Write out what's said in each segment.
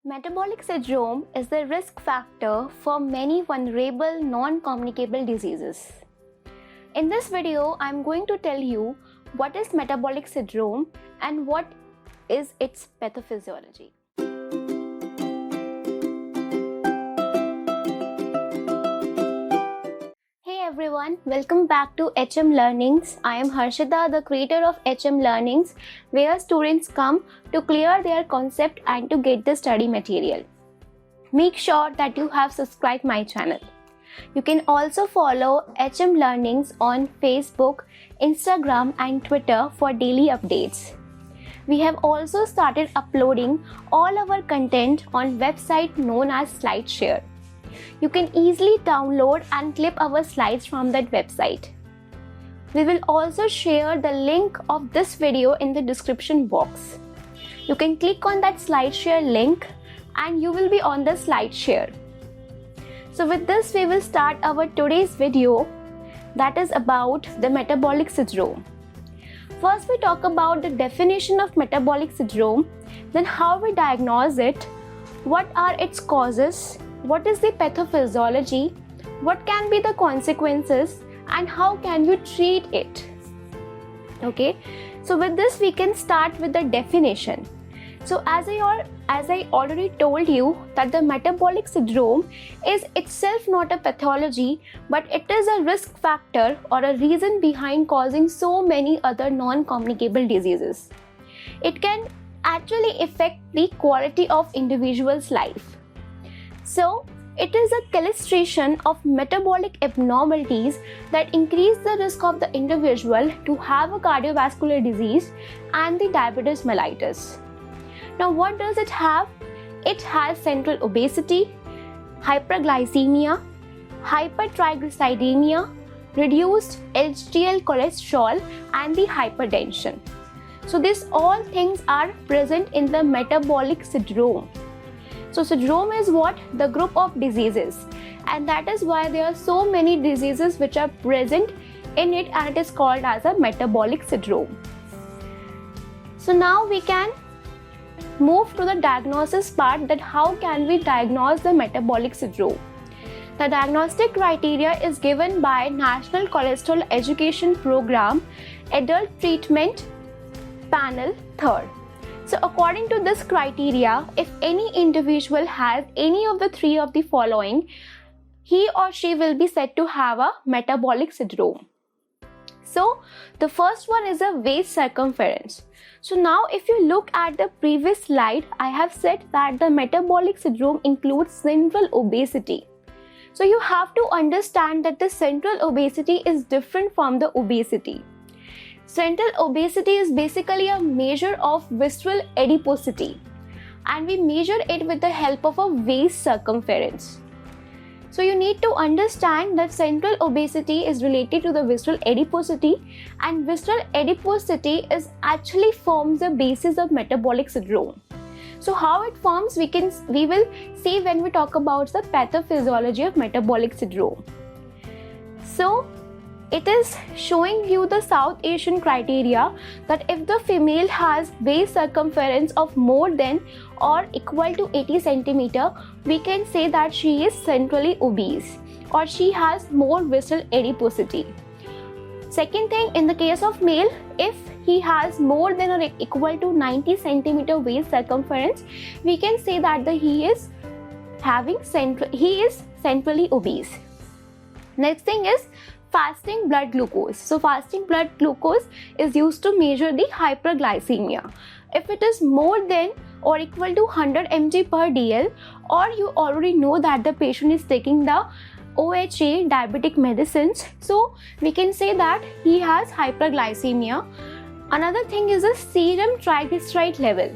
Metabolic syndrome is the risk factor for many vulnerable non-communicable diseases. In this video, I am going to tell you what is metabolic syndrome and what is its pathophysiology. Hey everyone, welcome back to HM Learnings. I am Harshita, the creator of HM Learnings, where students come to clear their concept and to get the study material. Make sure that you have subscribed my channel. You can also follow HM Learnings on Facebook, Instagram and Twitter for daily updates. We have also started uploading all our content on website known as SlideShare. You can easily download and clip our slides from that website. We will also share the link of this video in the description box. You can click on that SlideShare link and you will be on the SlideShare. So with this we will start our today's video, that is about the metabolic syndrome. First we talk about the definition of metabolic syndrome, then how we diagnose it, what are its causes, what is the pathophysiology, what can be the consequences and how can you treat it. Okay, so with this we can start with the definition. So as I already told you that the metabolic syndrome is itself not a pathology, but it is a risk factor or a reason behind causing so many other non-communicable diseases. It can actually affect the quality of individual's life. So, it is a illustration of metabolic abnormalities that increase the risk of the individual to have a cardiovascular disease and the diabetes mellitus. Now, what does it have? It has central obesity, hyperglycemia, hypertriglyceridemia, reduced HDL cholesterol, and the hypertension. So, these all things are present in the metabolic syndrome. So syndrome is what? The group of diseases, and that is why there are so many diseases which are present in it, and it is called as a metabolic syndrome. So now we can move to the diagnosis part, that how can we diagnose the metabolic syndrome. The diagnostic criteria is given by National Cholesterol Education Program Adult Treatment Panel 3rd. So according to this criteria, if any individual has any of the three of the following, he or she will be said to have a metabolic syndrome. So the first one is a waist circumference. So now if you look at the previous slide, I have said that the metabolic syndrome includes central obesity. So you have to understand that the central obesity is different from the obesity. Central obesity is basically a measure of visceral adiposity, and we measure it with the help of a waist circumference. So you need to understand that central obesity is related to the visceral adiposity, and visceral adiposity is actually forms the basis of metabolic syndrome. So how it forms we will see when we talk about the pathophysiology of metabolic syndrome. So it is showing you the South Asian criteria, that if the female has waist circumference of more than or equal to 80 centimeter, we can say that she is centrally obese or she has more visceral adiposity. Second thing, in the case of male, if he has more than or equal to 90 centimeter waist circumference, we can say that he is centrally obese. Next thing is fasting blood glucose. So fasting blood glucose is used to measure the hyperglycemia. If it is more than or equal to 100 mg per dl, or you already know that the patient is taking the OHA diabetic medicines, so we can say that he has hyperglycemia. Another thing is the serum triglyceride level.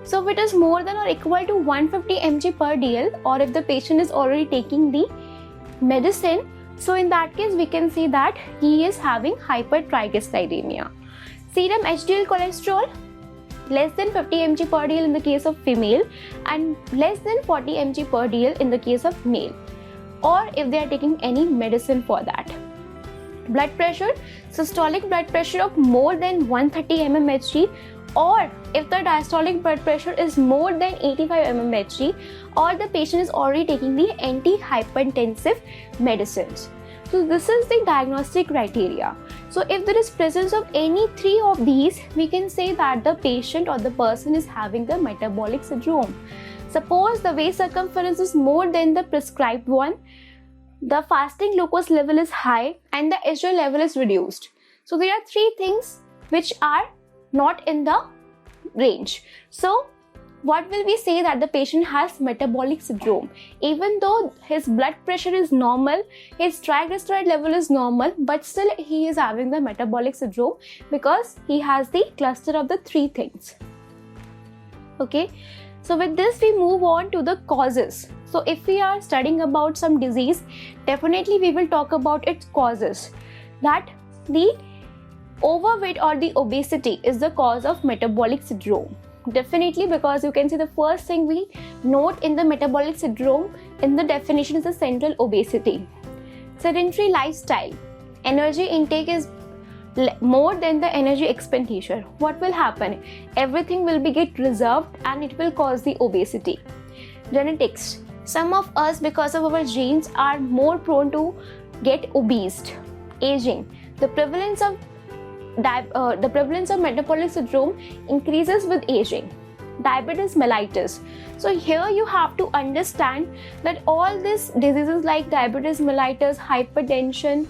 So if it is more than or equal to 150 mg per dl, or if the patient is already taking the medicine, so in that case we can say that he is having hypertriglyceridemia. Serum HDL cholesterol less than 50 mg per dl in the case of female and less than 40 mg per dl in the case of male, or if they are taking any medicine for that. Blood pressure, systolic blood pressure of more than 130 mmHg or if the diastolic blood pressure is more than 85 mmHg, or the patient is already taking the antihypertensive medicines. So this is the diagnostic criteria. So if there is presence of any three of these, we can say that the patient or the person is having the metabolic syndrome. Suppose the waist circumference is more than the prescribed one, the fasting glucose level is high, and the HDL level is reduced. So there are three things which are not in the range. So what will we say that the patient has metabolic syndrome? Even though his blood pressure is normal, his triglyceride level is normal, but still he is having the metabolic syndrome because he has the cluster of the three things. Okay, so with this we move on to the causes. So if we are studying about some disease, definitely we will talk about its causes. That the overweight or the obesity is the cause of metabolic syndrome. Definitely, because you can see the first thing we note in the metabolic syndrome in the definition is the central obesity. Sedentary lifestyle, energy intake is more than the energy expenditure. What will happen? Everything will be get reserved and it will cause the obesity. Genetics, some of us because of our genes are more prone to get obese. Aging, the prevalence of metabolic syndrome increases with aging. Diabetes mellitus. So here you have to understand that all these diseases like diabetes mellitus, hypertension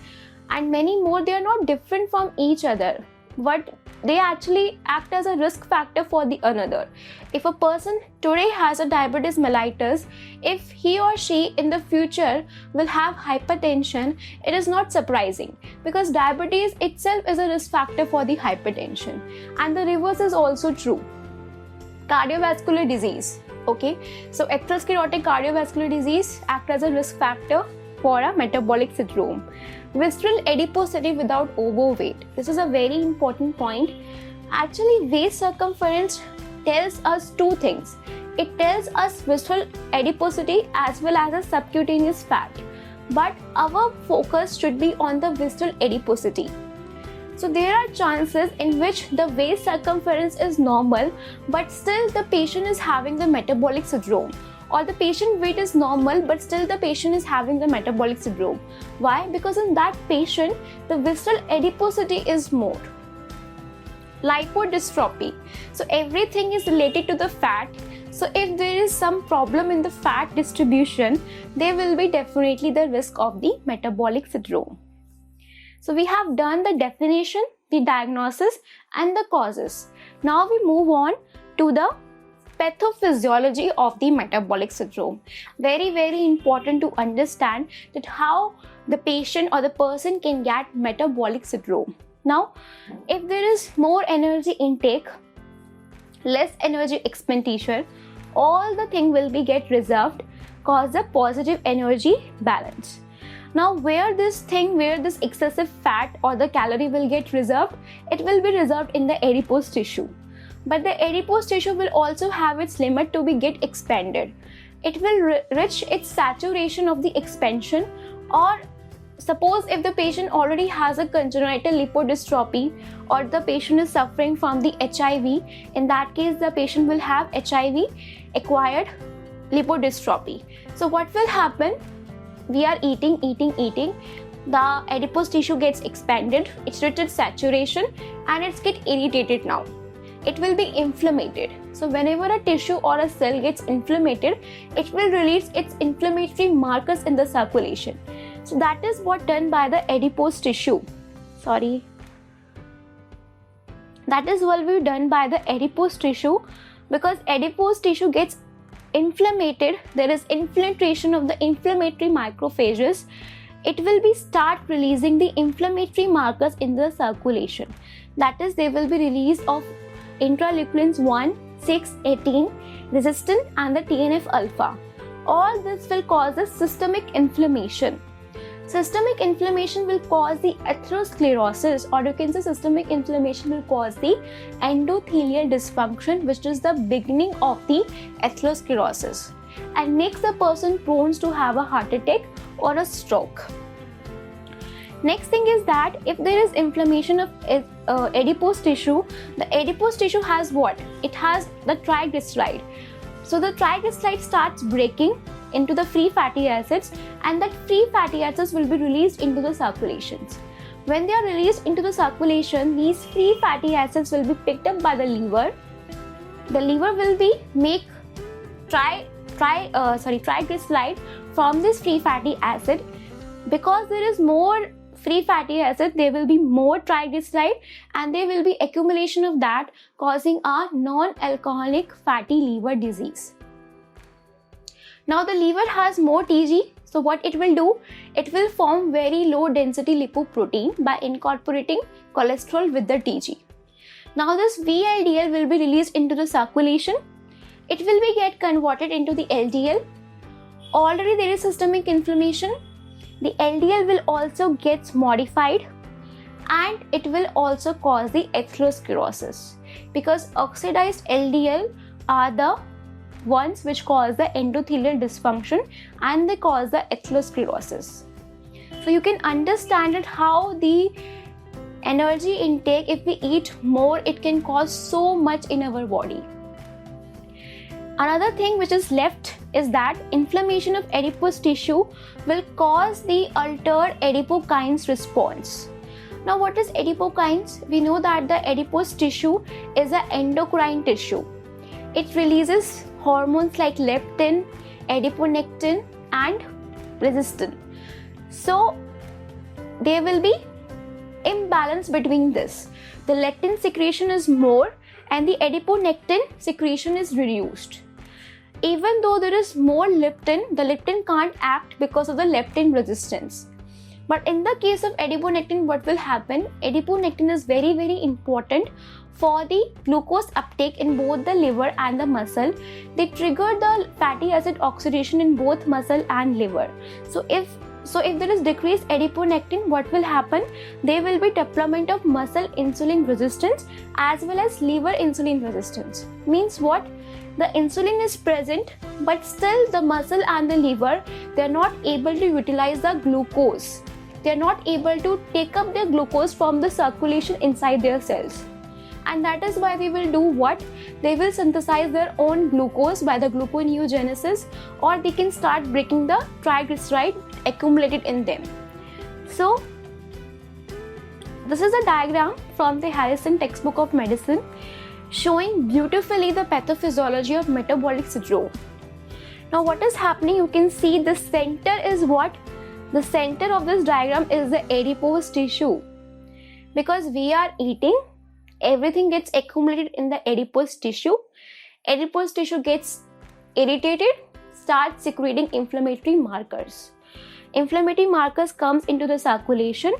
and many more, they are not different from each other, but they actually act as a risk factor for the another. If a person today has a diabetes mellitus, if he or she in the future will have hypertension, it is not surprising because diabetes itself is a risk factor for the hypertension, and the reverse is also true. Cardiovascular disease. Okay, so atherosclerotic cardiovascular disease acts as a risk factor for a metabolic syndrome. Visceral adiposity without overweight. This is a very important point. Actually, waist circumference tells us two things. It tells us visceral adiposity as well as a subcutaneous fat. But our focus should be on the visceral adiposity. So there are chances in which the waist circumference is normal, but still the patient is having the metabolic syndrome. Or the patient weight is normal, but still the patient is having the metabolic syndrome. Why? Because in that patient, the visceral adiposity is more. Lipodystrophy. So everything is related to the fat. So if there is some problem in the fat distribution, there will be definitely the risk of the metabolic syndrome. So we have done the definition, the diagnosis and the causes. Now we move on to the pathophysiology of the metabolic syndrome. Very important to understand that how the patient or the person can get metabolic syndrome. Now, if there is more energy intake, less energy expenditure, all the thing will be get reserved, cause a positive energy balance. Now where this excessive fat or the calorie will get reserved, it will be reserved in the adipose tissue. But the adipose tissue will also have its limit to be get expanded. It will reach its saturation of the expansion, or suppose if the patient already has a congenital lipodystrophy or the patient is suffering from the HIV, in that case the patient will have HIV acquired lipodystrophy. So what will happen? We are eating, the adipose tissue gets expanded, it's reached its saturation and it's get irritated now. It will be inflamed. So whenever a tissue or a cell gets inflamed, it will release its inflammatory markers in the circulation. So that is what done by the adipose tissue. That is what will be done by the adipose tissue, because adipose tissue gets inflamed, there is infiltration of the inflammatory macrophages. It will be start releasing the inflammatory markers in the circulation. That is, they will be release of interleukins 1, 6, 18, resistant and the TNF alpha. All this will cause a systemic inflammation. Systemic inflammation will cause the atherosclerosis, or you can say systemic inflammation will cause the endothelial dysfunction, which is the beginning of the atherosclerosis and makes the person prone to have a heart attack or a stroke. Next thing is that if there is inflammation of adipose tissue, the adipose tissue has what? It has the triglyceride. So the triglyceride starts breaking into the free fatty acids, and that free fatty acids will be released into the circulations. When they are released into the circulation, these free fatty acids will be picked up by the liver. The liver will be make triglyceride from this free fatty acid. Because there is more free fatty acid, there will be more triglyceride, and there will be accumulation of that, causing a non-alcoholic fatty liver disease. Now the liver has more TG, so what it will do? It will form very low density lipoprotein by incorporating cholesterol with the TG. Now this VLDL will be released into the circulation. It will be get converted into the LDL. Already there is systemic inflammation. The LDL will also get modified, and it will also cause the atherosclerosis, because oxidized LDL are the ones which cause the endothelial dysfunction, and they cause the atherosclerosis. So you can understand it how the energy intake, if we eat more, it can cause so much in our body. Another thing which is left is that inflammation of adipose tissue will cause the altered adipokines response. Now what is adipokines? We know that the adipose tissue is an endocrine tissue. It releases hormones like leptin, adiponectin and resistin. So there will be imbalance between this. The leptin secretion is more and the adiponectin secretion is reduced. Even though there is more leptin, the leptin can't act because of the leptin resistance. But in the case of adiponectin, what will happen? Adiponectin is very, very important for the glucose uptake in both the liver and the muscle. They trigger the fatty acid oxidation in both muscle and liver. So if there is decreased adiponectin, what will happen? There will be development of muscle insulin resistance as well as liver insulin resistance. Means what? The insulin is present, but still the muscle and the liver, they are not able to utilize the glucose. They are not able to take up the glucose from the circulation inside their cells. And that is why they will do what? They will synthesize their own glucose by the gluconeogenesis, or they can start breaking the triglyceride accumulated in them. So this is a diagram from the Harrison textbook of medicine showing beautifully the pathophysiology of metabolic syndrome. Now what is happening? You can see the center is what? The center of this diagram is the adipose tissue. Because we are eating, everything gets accumulated in the adipose tissue. Adipose tissue gets irritated, starts secreting inflammatory markers. Inflammatory markers comes into the circulation,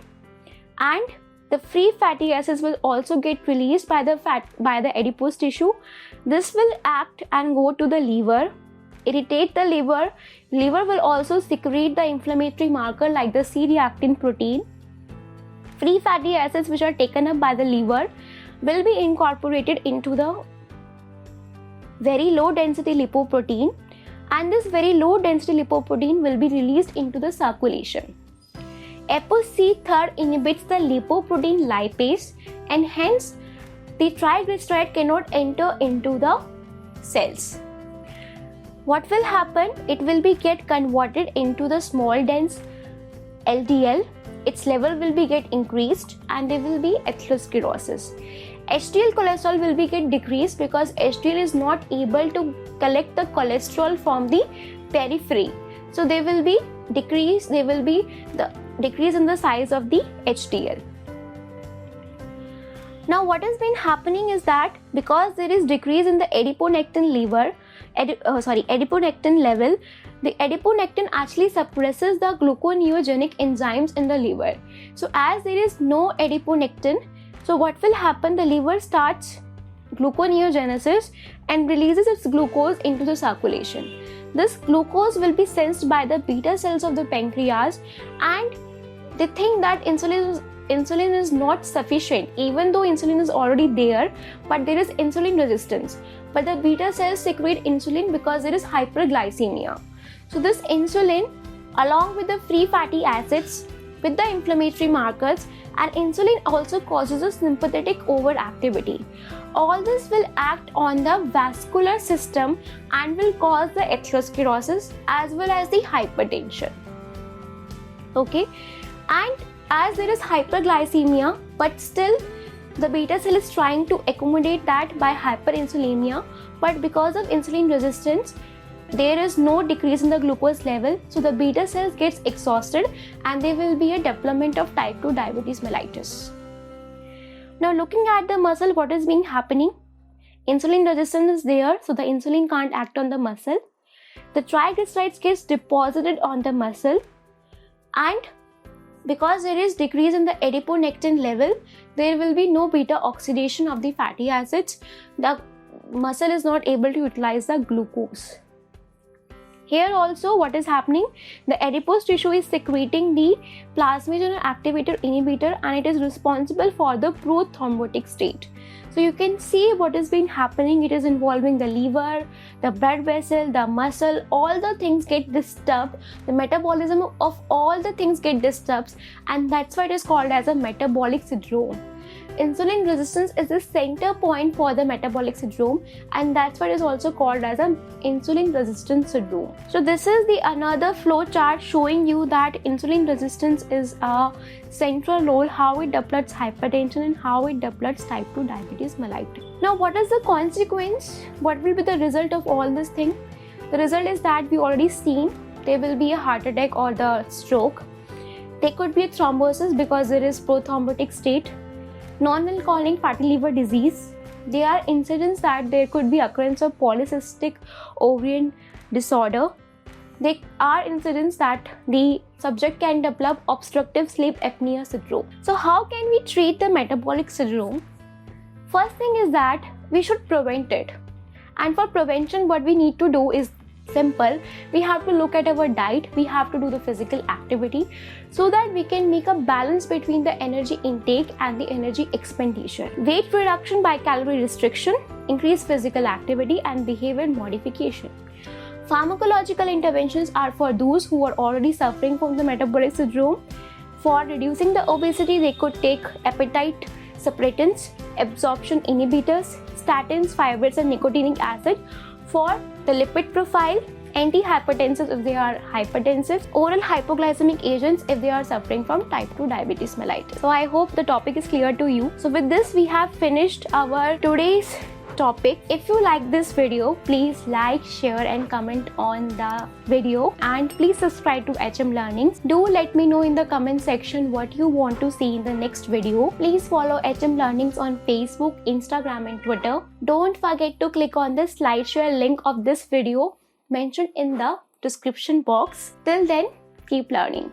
and the free fatty acids will also get released by the adipose tissue. This will act and go to the liver, irritate the liver. Liver will also secrete the inflammatory marker like the C-reactin protein. Free fatty acids which are taken up by the liver will be incorporated into the very low density lipoprotein, and this very low density lipoprotein will be released into the circulation. ApoC3 inhibits the lipoprotein lipase, and hence the triglyceride cannot enter into the cells. What will happen? It will be get converted into the small dense LDL. Its level will be get increased and there will be atherosclerosis. HDL cholesterol will be get decreased because HDL is not able to collect the cholesterol from the periphery. So there will be decrease. There will be the decrease in the size of the HDL. Now what has been happening is that because there is decrease in the adiponectin level, the adiponectin actually suppresses the gluconeogenic enzymes in the liver. So as there is no adiponectin, so what will happen? The liver starts gluconeogenesis and releases its glucose into the circulation. This glucose will be sensed by the beta cells of the pancreas, and they think that insulin is not sufficient, even though insulin is already there, but there is insulin resistance. But the beta cells secrete insulin because there is hyperglycemia. So this insulin along with the free fatty acids with the inflammatory markers, and insulin also causes a sympathetic overactivity. All this will act on the vascular system and will cause the atherosclerosis as well as the hypertension. Okay, and as there is hyperglycemia, but still the beta cell is trying to accommodate that by hyperinsulinemia, but because of insulin resistance, there is no decrease in the glucose level, so the beta cells gets exhausted and there will be a development of type 2 diabetes mellitus. Now looking at the muscle, what is being happening? Insulin resistance is there, so the insulin can't act on the muscle. The triglycerides gets deposited on the muscle, and because there is decrease in the adiponectin level, there will be no beta oxidation of the fatty acids. The muscle is not able to utilize the glucose. Here also what is happening, the adipose tissue is secreting the plasminogen activator inhibitor, and it is responsible for the prothrombotic state. So you can see what has been happening. It is involving the liver, the blood vessel, the muscle, all the things get disturbed. The metabolism of all the things get disturbed, and that's why it is called as a metabolic syndrome. Insulin resistance is the center point for the metabolic syndrome, and that's why it is also called as an insulin resistance syndrome. So this is the another flow chart showing you that insulin resistance is a central role, how it develops hypertension and how it develops type 2 diabetes mellitus. Now what is the consequence? What will be the result of all this thing? The result is that we already seen there will be a heart attack or the stroke. There could be a thrombosis because there is prothrombotic state. Non-alcoholic fatty liver disease. There are incidents that there could be occurrence of polycystic ovarian disorder. There are incidents that the subject can develop obstructive sleep apnea syndrome. So how can we treat the metabolic syndrome? First thing is that we should prevent it. And for prevention, what we need to do is simple. We have to look at our diet, we have to do the physical activity so that we can make a balance between the energy intake and the energy expenditure. Weight reduction by calorie restriction, increased physical activity, and behavior modification. Pharmacological interventions are for those who are already suffering from the metabolic syndrome. For reducing the obesity, they could take appetite suppressants, absorption inhibitors, statins, fibrates, and nicotinic acid. For the lipid profile, antihypertensives if they are hypertensive, oral hypoglycemic agents if they are suffering from type 2 diabetes mellitus. So I hope the topic is clear to you. So with this, we have finished our today's topic. If you like this video, please like, share and comment on the video, and please subscribe to HM Learnings. Do let me know in the comment section what you want to see in the next video. Please follow HM Learnings on Facebook, Instagram and Twitter. Don't forget to click on the SlideShare link of this video mentioned in the description box. Till then, keep learning.